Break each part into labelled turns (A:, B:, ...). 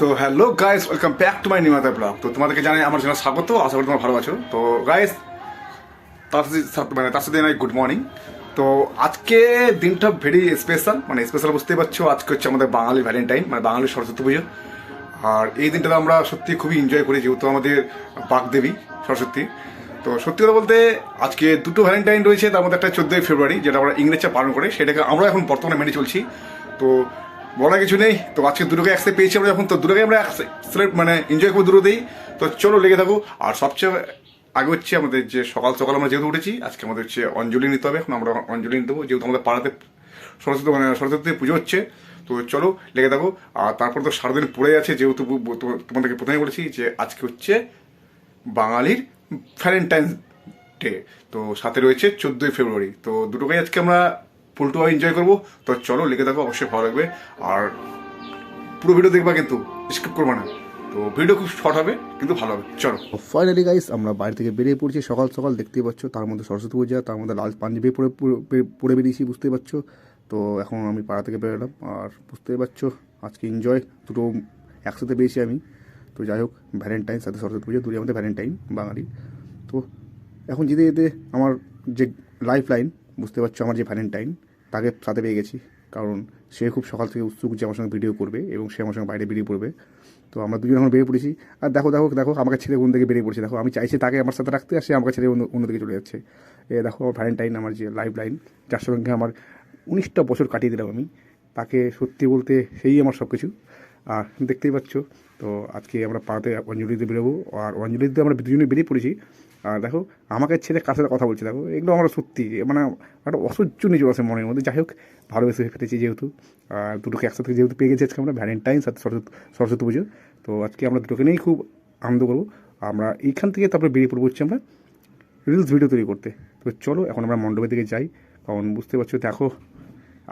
A: তো hello guys, welcome back to my new other blog. তো তোমাদেরকে জানাই আমার জন্য স্বাগত। আশা করি তোমরা ভালো আছো। তো গাইস, তার সাথে জানাই গুড মর্নিং। তো আজকে দিনটা ভেরি স্পেশাল, মানে স্পেশাল বুঝতেই পারছো। আজকে হচ্ছে আমাদের বাঙালি ভ্যালেন্টাইন, মানে বাঙালি সরস্বতী পুজো। আর এই দিনটাতে আমরা সত্যি খুবই এনজয় করি, যেহেতু আমাদের বাগদেবী সরস্বতী। তো সত্যি কথা বলতে আজকে দুটো ভ্যালেন্টাইন রয়েছে, তার মধ্যে একটা 14ই ফেব্রুয়ারি, যেটা আমরা ইংরেজরা পালন করে, সেটাকে আমরা এখন বর্তমানে মেনে চলছি। তো বলা কিছু নেই, তো আজকে দুটোকে একসাথে পেয়েছি আমরা যখন, তো দুটোকে আমরা মানে এনজয় করবো দুটোতেই। তো চলো লেগে থাকো। আর সবচেয়ে আগে হচ্ছে আমাদের যে সকাল সকাল আমরা যেহেতু উঠেছি, আজকে আমাদের হচ্ছে অঞ্জলি নিতে হবে। এখন আমরা অঞ্জলি নিতে দেবো, যেহেতু আমাদের পাড়াতে সরস্বতী পুজো হচ্ছে। তো চলো লেগে থাকো। আর তারপর তো সারাদিন পড়ে আছে, যেহেতু তোমাদেরকে প্রথমে বলেছি যে আজকে হচ্ছে বাঙালির ভ্যালেন্টাইন্স ডে। তো সাথে রয়েছে 14ই ফেব্রুয়ারি। তো দুটোকেই আজকে আমরা ফুলটুভাবে এনজয় করবো। তো চলো লেগে থাকো, অবশ্যই ভালো লাগবে। আর পুরো ভিডিও দেখবা, কিন্তু স্কিপ করবো না। তো ভিডিও খুব শর্ট হবে, কিন্তু ভালো হবে। চলো।
B: ফাইনালি গাইস, আমরা বাইরে থেকে বেরিয়ে পড়ছি সকাল সকাল, দেখতেই পাচ্ছ। তার মধ্যে সরস্বতী পূজা, তার মধ্যে লাল পাঞ্জাবি পরে বেরিয়েছি, বুঝতেই পারছো। তো এখন আমি পাড়া থেকে বেরোলাম, আর বুঝতেই পারছো আজকে এনজয় দুটো একসাথে পেয়েছি আমি। তো যাই হোক, ভ্যালেন্টাইন সাথে সরস্বতী পুজো দুটোই আমাদের ভ্যালেন্টাইন বাঙালি। তো এখন যেতে যেতে আমার যে লাইফ লাইন, বুঝতে পারছো, আমার যে ভ্যালেন্টাইন, তাকে সাথে পেয়ে গেছি। কারণ সে খুব সকাল থেকে উৎসুক যে আমার সঙ্গে ভিডিও করবে, এবং সে আমার সঙ্গে বাইরে বেরিয়ে পড়বে। তো আমরা দুজন এখন বেরিয়ে পড়েছি। আর দেখো দেখো দেখো, আমাকে ছেড়ে অন্য দিকে বেরিয়ে পড়ছে। দেখো, আমি চাইছি তাকে আমার সাথে রাখতে, আর সে আমাকে ছেড়ে অন্যদিকে চলে যাচ্ছে। দেখো, আমার ভ্যালেন্টাইন, আমার যে লাইফ লাইন, যার সঙ্গে আমার 19টা বছর কাটিয়ে দিলাম আমি, তাকে সত্যি বলতে সেই আমার সব কিছু। আর দেখতেই পাচ্ছ, তো আজকে আমরা পাড়াতে অঞ্জলি দিতে বেরোবো। আর অঞ্জলি দিতে আমরা দুজনে বেরিয়ে পড়েছি। আর দেখো, আমাকে ছেড়ে কার সাথে কথা বলছে। দেখো, এগুলো আমরা সত্যি মানে একটা অসহ্য নিজে আছে মনের মধ্যে। যাই হোক, ভালোবেসে ফেলেছি যেহেতু। আর দুটোকে একসাথে যেহেতু পেয়ে গেছি আজকে আমরা, ভ্যালেন্টাইন সাথে সরস্বতী পুজো। তো আজকে আমরা দুটোকে নিয়েই খুব আনন্দ করবো। আমরা এইখান থেকে তারপরে বেরিয়ে পড়বো হচ্ছে আমরা রিলস ভিডিও তৈরি করতে। তো চলো এখন আমরা মণ্ডপের দিকে যাই। কারণ বুঝতে পারছো, দেখো,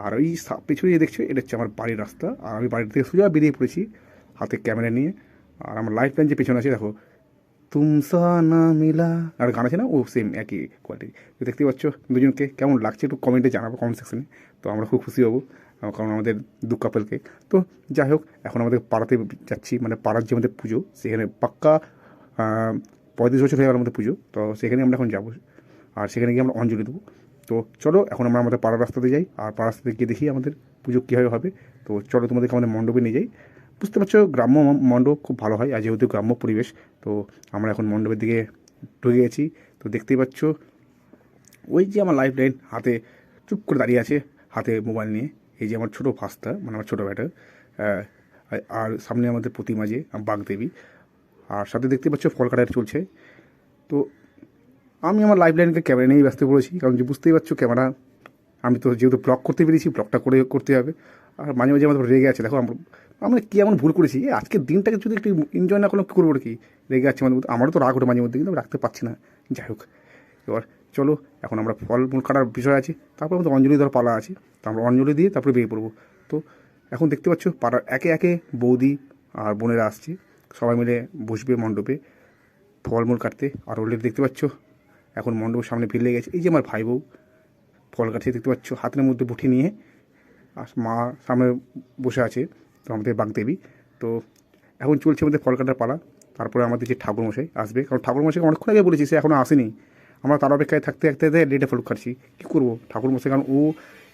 B: আর ওই পেছনে যে দেখছো, এটা হচ্ছে আমার বাড়ির রাস্তা। আর আমি বাড়ির থেকে সোজা বেরিয়ে পড়েছি হাতে ক্যামেরা নিয়ে। আর আমার লাইফ লাইন যে পেছনে আছে, দেখো, তুমসা না মিলা, আর গান আছে না, ও সেম একই কোয়ালিটি। তো দেখতে পাচ্ছ দুজনকে কেমন লাগছে, একটু কমেন্টে জানাবো, কমেন্ট সেকশনে। তো আমরা খুব খুশি হবো, কারণ আমাদের দু কাপলকে। তো যাই হোক, এখন আমাদের পাড়াতে যাচ্ছি, মানে পাড়ার যে আমাদের পুজো, সেখানে পাক্কা 35 বছর হয়ে গেল আমাদের পুজো। তো সেখানে আমরা এখন যাবো, আর সেখানে গিয়ে আমরা অঞ্জলি দেবো। তো চলো এখন আমরা আমাদের পাড়ার রাস্তাতে যাই, আর পাড়ার রাস্তাতে গিয়ে দেখি আমাদের পুজো কীভাবে হবে। তো চলো তোমাদেরকে আমাদের মণ্ডপে নিয়ে যাই। বুঝতে পারছো, গ্রাম্য মণ্ডপ খুব ভালো হয়, আর যেহেতু গ্রাম্য পরিবেশ, তো আমরা এখন মণ্ডপের দিকে ঢুকে গেছি। তো দেখতেই পাচ্ছ, ওই যে আমার লাইফ লাইন হাতে চুপ করে দাঁড়িয়ে আছে, হাতে মোবাইল নিয়ে। এই যে আমার ছোটো ভাস্তা, মানে আমার ছোটো ব্যাটা। আর সামনে আমাদের প্রতিমা যে বাগদেবী, আর সাথে দেখতে পাচ্ছ ফল কাটার চলছে। তো আমি আমার লাইফ লাইনকে ক্যামেরা নিয়েই ব্যস্ত পড়েছি, কারণ যে বুঝতেই পারছো, ক্যামেরা আমি তো যেহেতু ব্লগ করতে পেরেছি, ব্লগটা করতে হবে। আর মাঝে মাঝে আমাদের রেগে আছে। দেখো, আমরা কী এমন ভুল করেছি, আজকের দিনটাকে যদি একটু এনজয় না করলাম, কী করবো কি? রেগে আছে আমাদের মধ্যে, আমারও তো রাগ ওঠে মাঝে মধ্যে, কিন্তু আমি রাখতে পারছি না। যাই হোক, এবার চলো এখন আমরা ফল মূল কাটার বিষয় আছে, তারপর আমাদের অঞ্জলি দেওয়ার পালা আছে। তো আমরা অঞ্জলি দিয়ে তারপরে বেরিয়ে পড়বো। তো এখন দেখতে পাচ্ছ পাড়ার একে একে বৌদি আর বোনেরা আসছে, সবাই মিলে বসবে মণ্ডপে ফলমূল কাটতে। আর অলরেডি দেখতে পাচ্ছ এখন মণ্ডপের সামনে ভিড় লেগে গেছে। এই যে আমার ভাই বউ ফল কাটছে, দেখতে পাচ্ছ হাতের মধ্যে বটি নিয়ে, আর মা সামনে বসে আছে, তো আমাদের বাগদেবী। তো এখন চলছে আমাদের ফল কাটার পালা। তারপরে আমাদের যে ঠাকুরমশাই আসবে, কারণ ঠাকুরমশাইকে অনেকক্ষণ আগে বলেছি, সে এখনও আসেনি। আমরা তার অপেক্ষায় থাকতে থাকতে লেটে ফল কাটছি। কী করবো, ঠাকুরমশাই, কারণ ও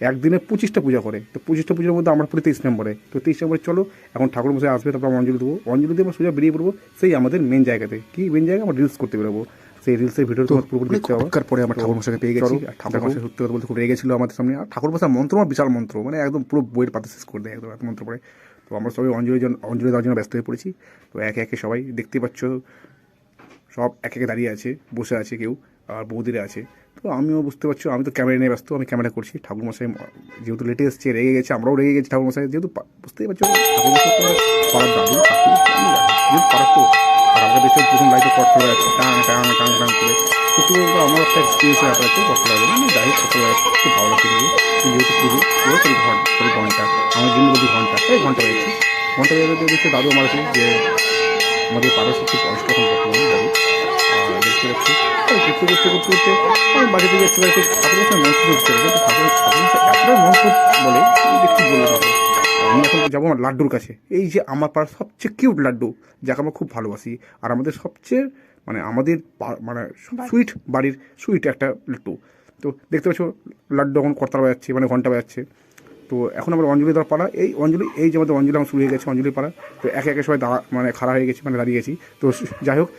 B: একদিনে 25টা পূজা করে। তো 25টা পুজোর মধ্যে আমরা পড়ি 23 নম্বরে। তো 23 নম্বরে চলো এখন ঠাকুরমশাই আসবে, তারপর আমরা অঞ্জলি দেবো। অঞ্জলি দিয়ে আমরা সোজা বেরিয়ে পড়বো সেই আমাদের মেন জায়গাতে। কি মেন জায়গা? আমরা রিলস করতে বেরোবো। সেই রিলসের ভিডিও তোমার পুরোপুরি দেখতে হবে। পরে আমরা ঠাকুরমশাইকে পেয়ে গেছি। আর ঠাকুরমশাই সত্যি কথা বলতে খুব রেগে ছিল আমাদের সামনে। আর ঠাকুরমশাই মন্ত্র, আমার বিশাল মন্ত্র, মানে একদম পুরো বইয়ের পাতা শেষ করে দেয় একদম এত মন্ত্র পড়ে। তো আমরা সবাই অঞ্জলি দেওয়ার জন্য ব্যস্ত হয়ে পড়েছি। তো একে একে সবাই দেখতে পাচ্ছ, সব একে একে দাঁড়িয়ে আছে, বসে আছে কেউ, আর বৌদিরা আছে। তো আমিও বুঝতে পারছো, আমি তো ক্যামেরা নিয়ে ব্যস্ত, আমি ক্যামেরা করছি। ঠাকুরমশাই যেহেতু লেটে এসছে, রেগে গেছে, আমরাও রেগে গেছি ঠাকুরমশাই যেহেতু, বুঝতেই পারছো ঠাকুরমশাই তো পাড়ার দাদু ঠাকুর, যেহেতু পাড়ার তো। আর আমরা দেখছি প্রথম লাইটে কট চলে যাচ্ছে টাং টাং টাং টাং করে। সত্যি বলতে আমার একটা এক্সপিরিয়েন্সের ব্যাপার আছে, কষ্ট লাগে না, যাই হোক কষ্ট লাগে, খুব ভালো লাগছে। যেহেতু পুজো ঘন্টা, আমার জন্য বলছি ঘন্টা, এই ঘন্টা পেয়েছি। ঘন্টা বেরোতে দেখছি দাদু আমার আছে, যে আমাদের পাড়ার সত্যি বয়স্ক এখন বর্তমানে দাদু। দেখতে পাচ্ছি করতে করতে করতে করতে আমি বাড়িতে যাচ্ছি, বাড়িতে ঠাকুর মশাই মন্ত্র করতে হবে। ঠাকুর মশাই এতটা মন্ত্র বলে, একটু বলে থাকে। আমি এখন যাবো আমার লাড্ডুর কাছে, এই যে আমার পাড়ার সবচেয়ে কিউট লাড্ডু, যাকে আমরা খুব ভালোবাসি, আর আমাদের সবচেয়ে মানে আমাদের মানে সুইট বাড়ির সুইট একটা লাড্ডু। তো দেখতে পাচ্ছ লাড্ডু এখন করতাল বাজাচ্ছে, মানে ঘন্টা বাজাচ্ছে। তো এখন আমরা অঞ্জলি দেওয়ার পাড়া, এই অঞ্জলি, এই যে আমাদের অঞ্জলি এখন শুরু হয়ে গেছে অঞ্জলি পাড়া। তো একে একে সবাই মানে খাড়া হয়ে গেছি, মানে দাঁড়িয়ে গেছি। তো যাই হোক,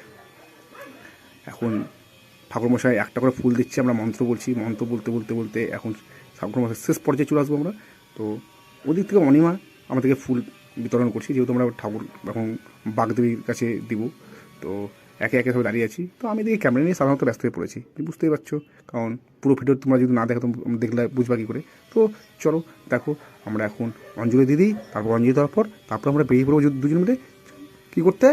B: এখন ঠাকুরমশাই একটা করে ফুল দিচ্ছে, আমরা মন্ত্র বলছি, মন্ত্র বলতে বলতে বলতে এখন ঠাকুরমশাই শেষ পর্যায়ে চলে আসবো আমরা। তো ওদিক থেকে অনিমা আমাদেরকে ফুল বিতরণ করছি, যেহেতু আমরা ঠাকুর এখন বাগদেবীর কাছে দিব। তো একে একে সবাই দাঁড়িয়ে আছি। তো আমি দেখি ক্যামেরা নিয়ে সাধারণত ব্যস্ত হয়ে পড়েছি, বুঝতেই পারছো, কারণ পুরো ভিডিও তোমরা যদি না দেখো তো দেখলে বুঝবা কী করে। তো চলো দেখো, আমরা এখন অঞ্জলি দিয়ে দিই, তারপর অঞ্জলি দেওয়ার পর তারপর আমরা বেরিয়ে পড়বো দুজন মিলে কী করতে,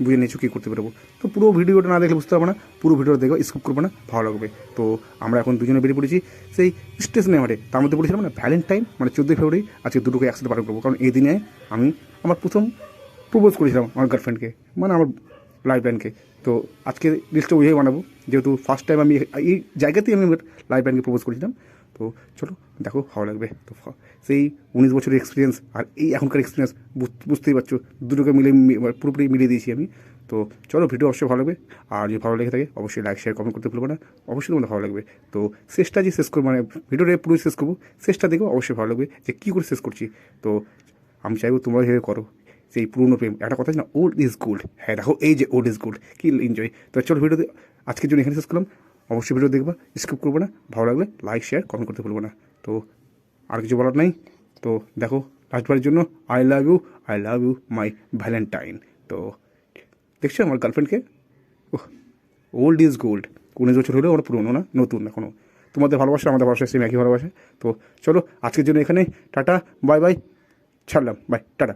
B: বুঝে নিয়েছো কী করতে পারবো। তো পুরো ভিডিওটা না দেখলে বুঝতে পারবো না, পুরো ভিডিওটা দেখো, স্কিপ করবো না, ভালো লাগবে। তো আমরা এখন দুজনে বেরিয়ে পড়েছি সেই স্টেশনে মাঠে। তার মধ্যে পড়েছিলাম মানে ভ্যালেন্টাইন, মানে 14 ফেব্রুয়ারি। আজকে দুটোকে একসাথে পালন করবো, কারণ এই দিনে আমি আমার প্রথম প্রপোজ করেছিলাম আমার গার্লফ্রেন্ডকে, মানে আমার লাইফ লাইনকে। তো আজকে রিলসটা ওইভাবে বানাবো, যেহেতু ফার্স্ট টাইম আমি এই জায়গাতেই আমি আমার লাইফ লাইনকে প্রপোজ করেছিলাম। তো চলো দেখো, ভালো লাগবে। তো সেই 19 বছরের এক্সপিরিয়েন্স আর এই এখনকার এক্সপিরিয়েন্স বুঝতেই পারছো, দুটোকে মিলে পুরোপুরি মিলিয়ে দিয়েছি আমি। তো চলো, ভিডিও অবশ্যই ভালো লাগবে। আর যদি ভালো লেগে থাকে অবশ্যই লাইক শেয়ার কমেন্ট করতে ভুলবো না, অবশ্যই তোমাদের ভালো লাগবে। তো শেষটা যে শেষ করবো, মানে ভিডিওটা পুরো শেষ করবো, শেষটা দেখো অবশ্যই ভালো লাগবে যে কী করে শেষ করছি। তো আমি চাইবো তোমরা যেভাবে করো, সেই পুরনো প্রেম, একটা কথা আছে না, ওল্ড ইজ গোল্ড। হ্যাঁ দেখো, এই যে ওল্ড ইজ গোল্ড, কি এনজয়। তো চলো, ভিডিও আজকের জন্য এখানে শেষ করলাম। অবশ্যই ভিডিও দেখবা, স্কিপ করবো না, ভালো লাগলে লাইক শেয়ার কমেন্ট করতে ভুলবো না। তো আর কিছু বলার নাই। তো দেখো, লাস্টবারের জন্য I love you my Valentine. তো দেখছো আমার গার্লফ্রেন্ডকে, ওল্ড ইজ গোল্ড, 19 বছর হলেও ওরা পুরনো না, নতুন এখনও। তোমাদের ভালোবাসা আমাদের ভালোবাসা সেম একই ভালোবাসা। তো চলো আজকের জন্য এখানে টাটা, বাই বাই, ছাড়লাম, বাই, টাটা।